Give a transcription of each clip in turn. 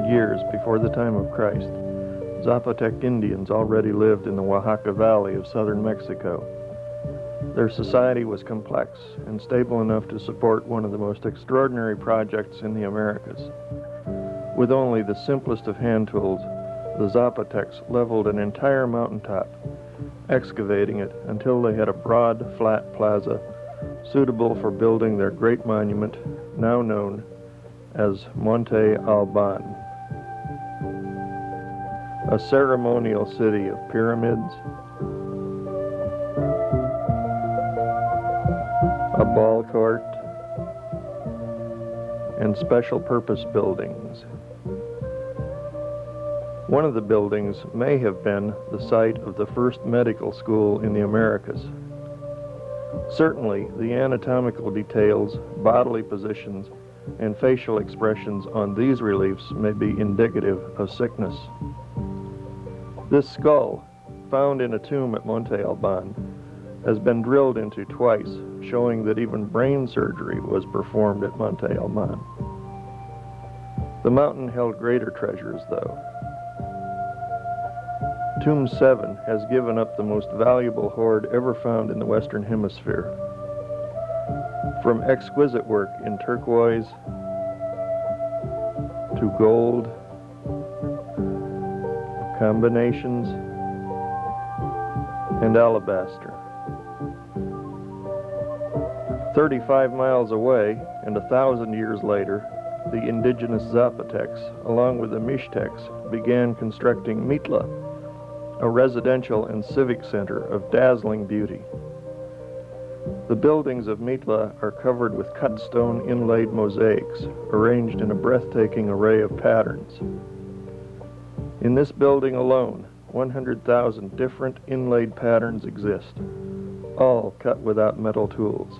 Years before the time of Christ, Zapotec Indians already lived in the Oaxaca Valley of southern Mexico. Their society was complex and stable enough to support one of the most extraordinary projects in the Americas. With only the simplest of hand tools, the Zapotecs leveled an entire mountaintop, excavating it until they had a broad, flat plaza suitable for building their great monument, now known as Monte Alban. A ceremonial city of pyramids, a ball court, and special purpose buildings. One of the buildings may have been the site of the first medical school in the Americas. Certainly, the anatomical details, bodily positions, and facial expressions on these reliefs may be indicative of sickness. This skull, found in a tomb at Monte Alban, has been drilled into twice, showing that even brain surgery was performed at Monte Alban. The mountain held greater treasures, though. Tomb 7 has given up the most valuable hoard ever found in the Western Hemisphere. From exquisite work in turquoise to gold, combinations, and alabaster. 35 miles away, and 1,000 years later, the indigenous Zapotecs, along with the Mixtecs, began constructing Mitla, a residential and civic center of dazzling beauty. The buildings of Mitla are covered with cut stone inlaid mosaics, arranged in a breathtaking array of patterns. In this building alone, 100,000 different inlaid patterns exist, all cut without metal tools.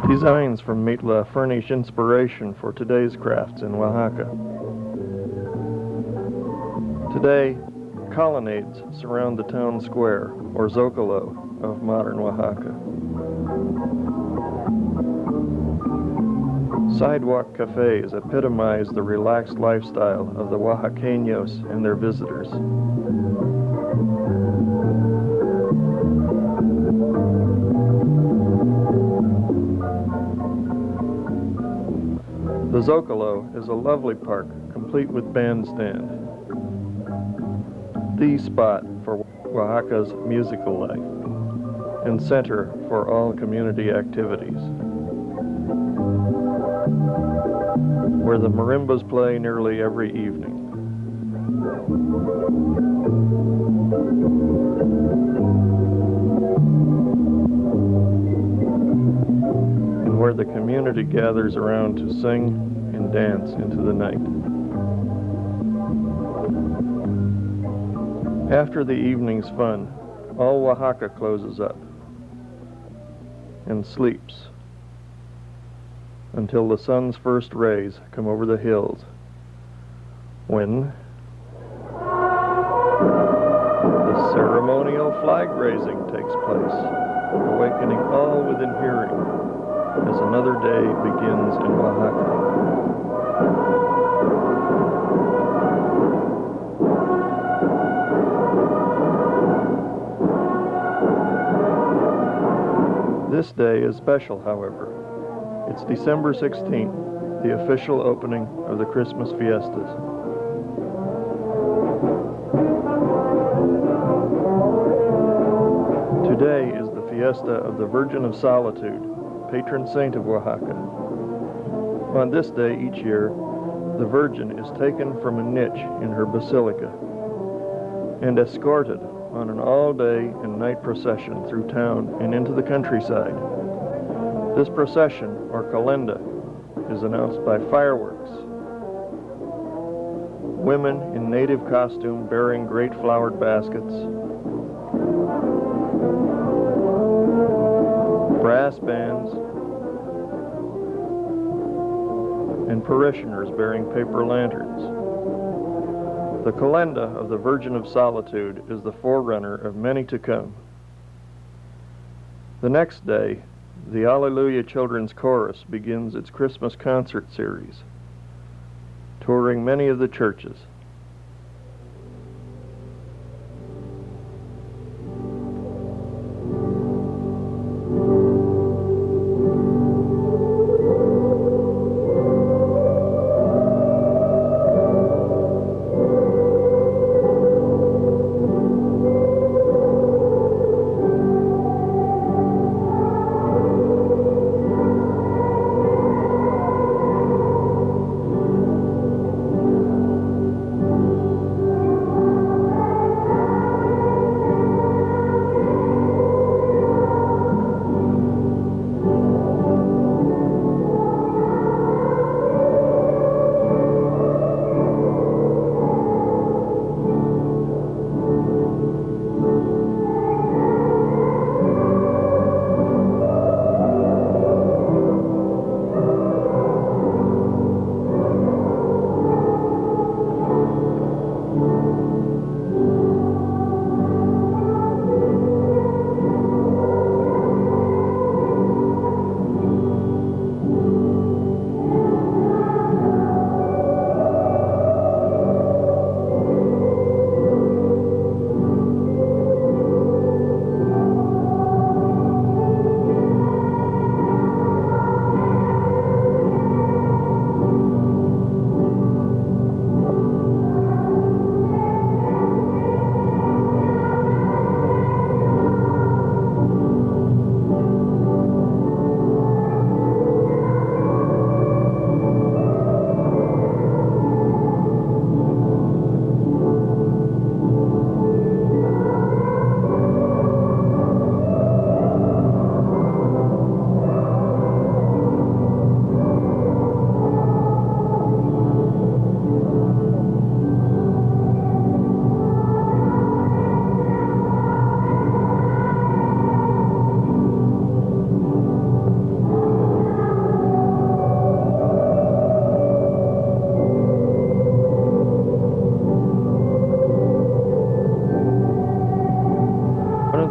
Designs from Mitla furnish inspiration for today's crafts in Oaxaca. Today, colonnades surround the town square, or Zocalo, of modern Oaxaca. Sidewalk cafes epitomize the relaxed lifestyle of the Oaxaqueños and their visitors. The Zocalo is a lovely park, complete with bandstand. The spot for Oaxaca's musical life, and center for all community activities. Where the marimbas play nearly every evening. And where the community gathers around to sing and dance into the night. After the evening's fun, all Oaxaca closes up and sleeps until the sun's first rays come over the hills, when the ceremonial flag raising takes place, awakening all within hearing as another day begins in Oaxaca. This day is special, however. It's December 16th, the official opening of the Christmas Fiestas. Today is the Fiesta of the Virgin of Solitude, patron saint of Oaxaca. On this day each year, the Virgin is taken from a niche in her basilica and escorted on an all-day and night procession through town and into the countryside. This procession, or calenda, is announced by fireworks. Women in native costume bearing great flowered baskets, brass bands, and parishioners bearing paper lanterns. The calenda of the Virgin of Solitude is the forerunner of many to come. The next day, the Alleluia Children's Chorus begins its Christmas concert series, touring many of the churches.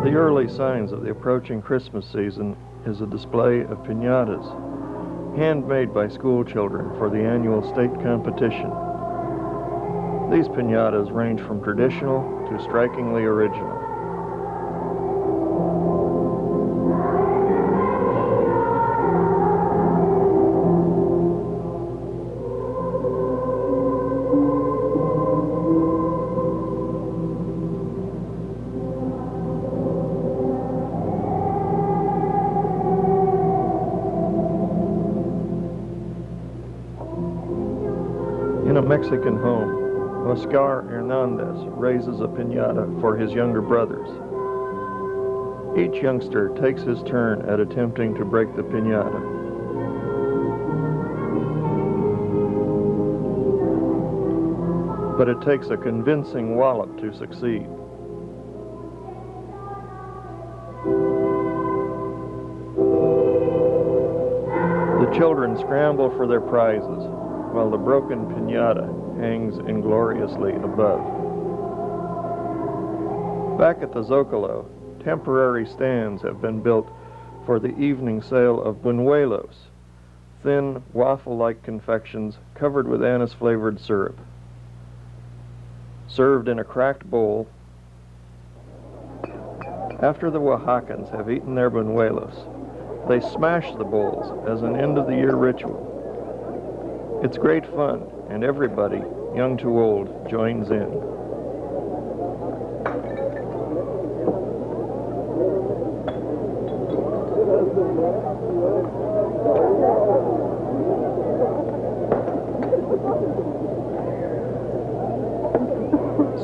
The early signs of the approaching Christmas season is a display of pinatas, handmade by school children for the annual state competition. These pinatas range from traditional to strikingly original. In a Mexican home, Oscar Hernandez raises a piñata for his younger brothers. Each youngster takes his turn at attempting to break the piñata. But it takes a convincing wallop to succeed. children scramble for their prizes, while the broken piñata hangs ingloriously above. Back at the Zocalo, temporary stands have been built for the evening sale of Banuelos, thin, waffle-like confections covered with anise-flavored syrup. Served in a cracked bowl, after the Oaxacans have eaten their Banuelos, they smash the bowls as an end-of-the-year ritual. It's great fun, and everybody, young to old, joins in.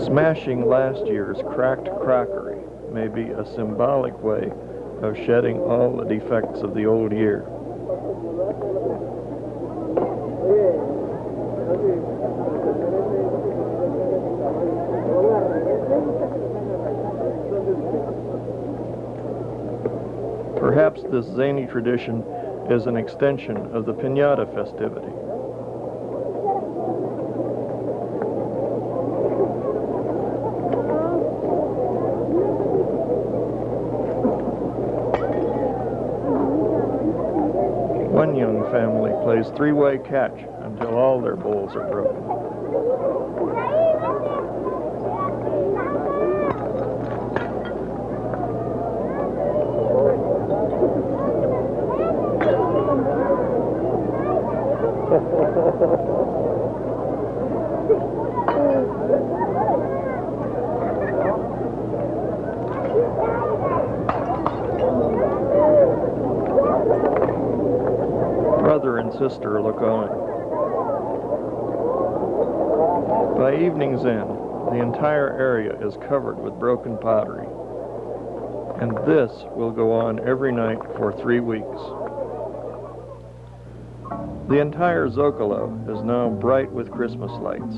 Smashing last year's cracked crockery may be a symbolic way of shedding all the defects of the old year. Perhaps this zany tradition is an extension of the piñata festivity. One young family plays three-way catch until all their bowls are broken. Brother and sister look on. By evening's end, the entire area is covered with broken pottery. And this will go on every night for 3 weeks. The entire Zocalo is now bright with Christmas lights.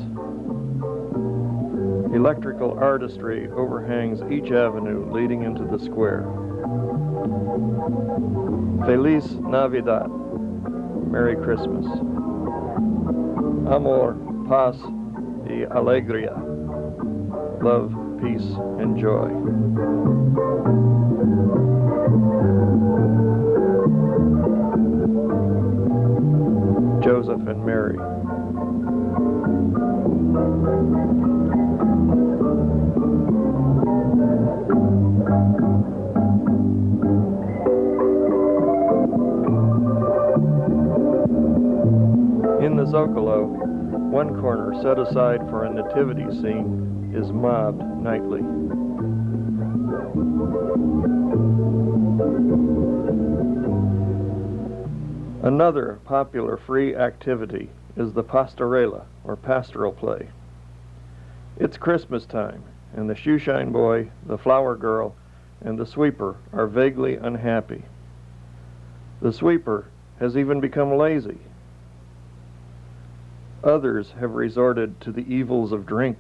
Electrical artistry overhangs each avenue leading into the square. Feliz Navidad. Merry Christmas. Amor, paz y alegría. Love, peace, and joy. Joseph and Mary. In the Zocalo, one corner set aside for a nativity scene is mobbed nightly. Another popular free activity is the pastorela, or pastoral play. It's Christmas time, and the shoeshine boy, the flower girl, and the sweeper are vaguely unhappy. The sweeper has even become lazy. Others have resorted to the evils of drink.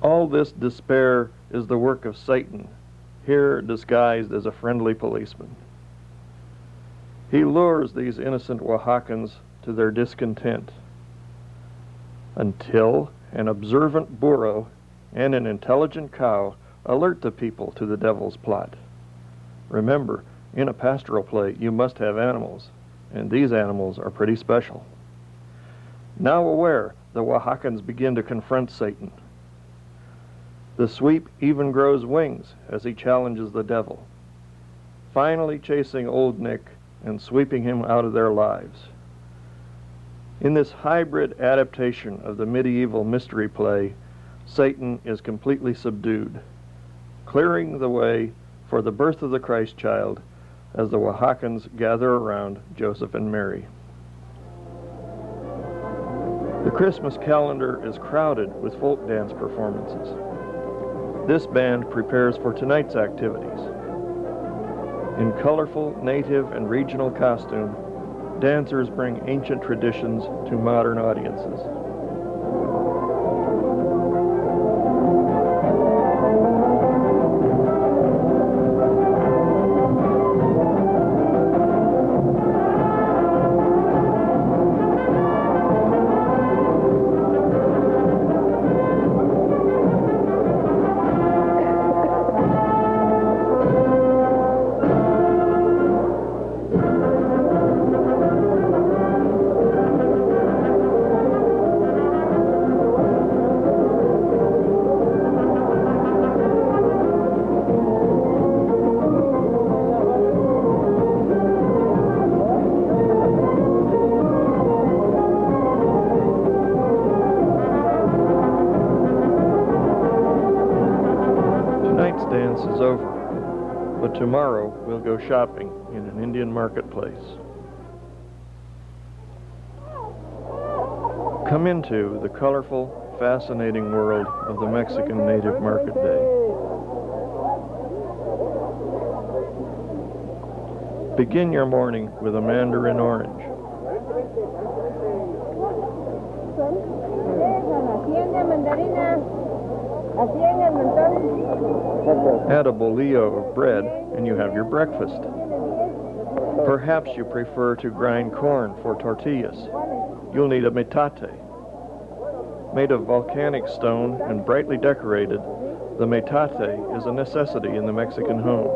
All this despair is the work of Satan, here disguised as a friendly policeman. He lures these innocent Oaxacans to their discontent until an observant burro and an intelligent cow alert the people to the devil's plot. Remember, in a pastoral play, you must have animals, and these animals are pretty special. Now aware, the Oaxacans begin to confront Satan. The sweep even grows wings as he challenges the devil, finally chasing Old Nick and sweeping him out of their lives. In this hybrid adaptation of the medieval mystery play, Satan is completely subdued, clearing the way for the birth of the Christ child as the Oaxacans gather around Joseph and Mary. The Christmas calendar is crowded with folk dance performances. This band prepares for tonight's activities. In colorful native and regional costume, dancers bring ancient traditions to modern audiences. Tonight's dance is over, but tomorrow we'll go shopping in an Indian marketplace. Come into the colorful, fascinating world of the Mexican Native Market Day. Begin your morning with a mandarin orange. Add a bolillo of bread and you have your breakfast. Perhaps you prefer to grind corn for tortillas. You'll need a metate. Made of volcanic stone and brightly decorated, the metate is a necessity in the Mexican home.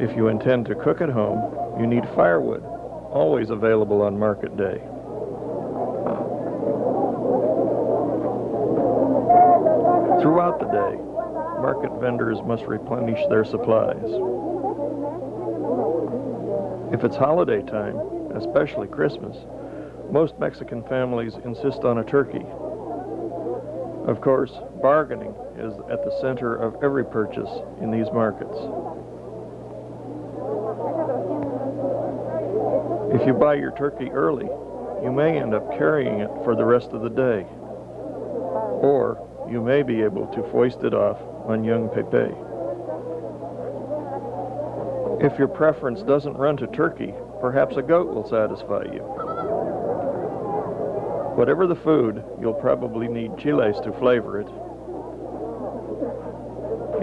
If you intend to cook at home, you need firewood, always available on market day. Throughout the day, market vendors must replenish their supplies. If it's holiday time, especially Christmas, most Mexican families insist on a turkey. Of course, bargaining is at the center of every purchase in these markets. If you buy your turkey early, you may end up carrying it for the rest of the day. Or you may be able to foist it off on young Pepe. If your preference doesn't run to turkey, perhaps a goat will satisfy you. Whatever the food, you'll probably need chiles to flavor it,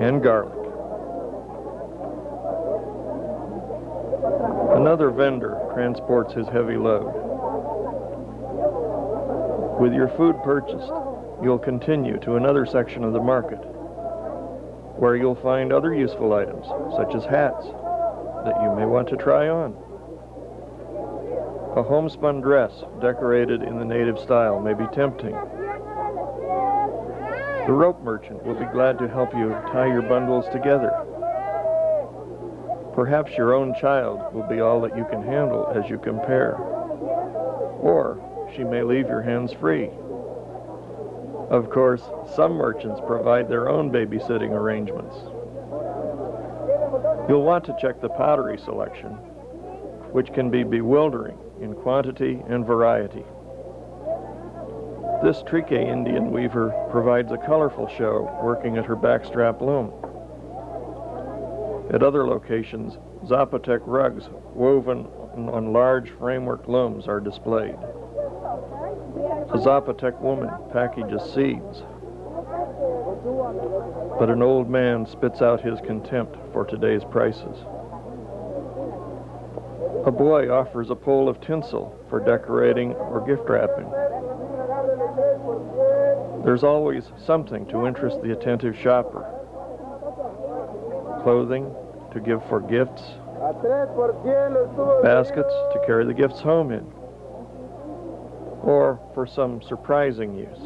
and garlic. Another vendor transports his heavy load. With your food purchased, you'll continue to another section of the market, where you'll find other useful items, such as hats, that you may want to try on. A homespun dress decorated in the native style may be tempting. The rope merchant will be glad to help you tie your bundles together. Perhaps your own child will be all that you can handle as you compare. Or she may leave your hands free. Of course, some merchants provide their own babysitting arrangements. You'll want to check the pottery selection, which can be bewildering in quantity and variety. This Trique Indian weaver provides a colorful show working at her backstrap loom. At other locations, Zapotec rugs woven on large framework looms are displayed. A Zapotec woman packages seeds, but an old man spits out his contempt for today's prices. A boy offers a pole of tinsel for decorating or gift wrapping. There's always something to interest the attentive shopper. Clothing to give for gifts, baskets to carry the gifts home in, or for some surprising use.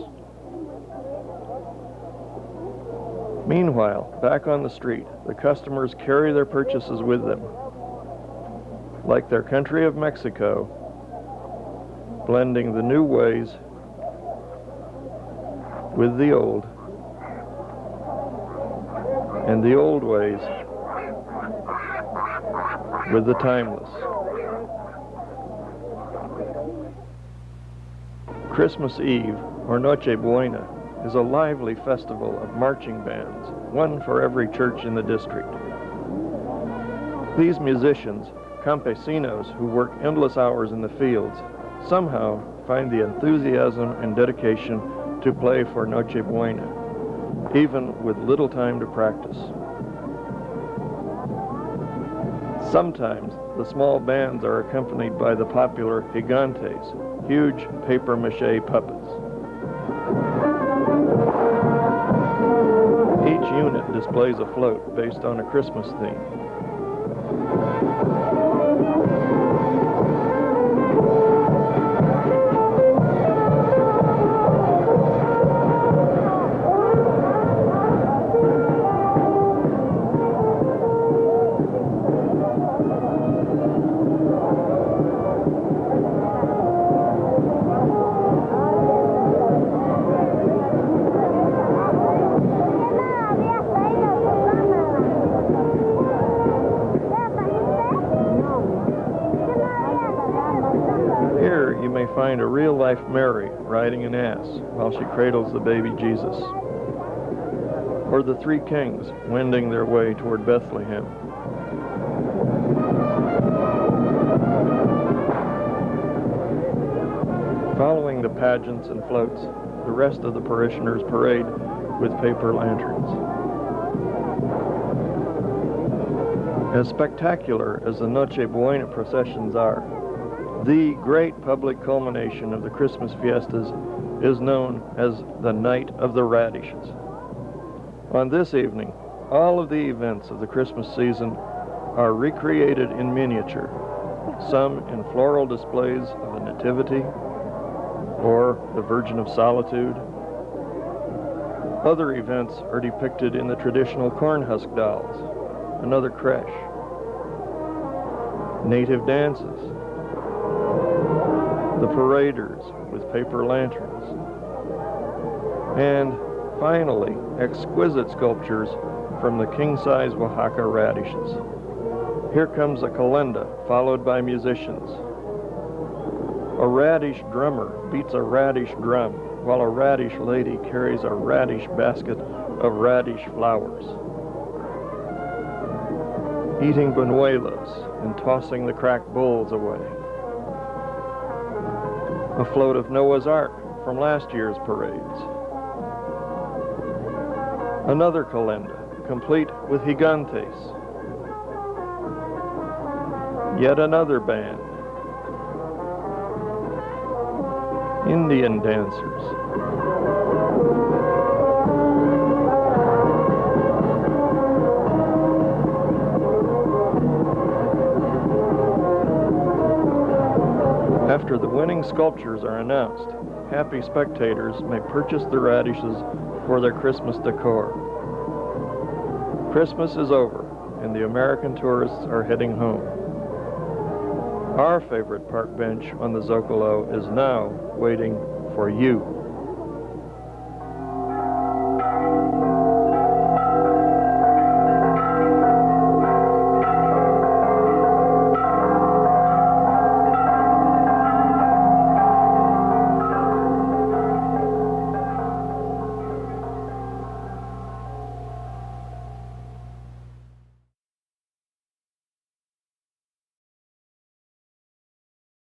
Meanwhile, back on the street, the customers carry their purchases with them. Like their country of Mexico, blending the new ways with the old, and the old ways with the timeless. Christmas Eve, or Noche Buena, is a lively festival of marching bands, one for every church in the district. These musicians, campesinos who work endless hours in the fields, somehow find the enthusiasm and dedication to play for Noche Buena, even with little time to practice. Sometimes the small bands are accompanied by the popular gigantes, huge papier-mâché puppets. Each unit displays a float based on a Christmas theme. find a real-life Mary riding an ass while she cradles the baby Jesus. Or the three kings wending their way toward Bethlehem. Following the pageants and floats, the rest of the parishioners parade with paper lanterns. As spectacular as the Noche Buena processions are, the great public culmination of the Christmas fiestas is known as the Night of the Radishes. On this evening, all of the events of the Christmas season are recreated in miniature, some in floral displays of the Nativity or the Virgin of Solitude. Other events are depicted in the traditional corn husk dolls, another creche, native dances, the paraders with paper lanterns, and finally, exquisite sculptures from the king-size Oaxaca radishes. Here comes a calenda, followed by musicians. A radish drummer beats a radish drum, while a radish lady carries a radish basket of radish flowers. Eating Banuelos and tossing the cracked bowls away. A float of Noah's Ark from last year's parades. Another calenda, complete with gigantes. Yet another band. Indian dancers. After the winning sculptures are announced, happy spectators may purchase the radishes for their Christmas decor. Christmas is over, and the American tourists are heading home. Our favorite park bench on the Zocalo is now waiting for you.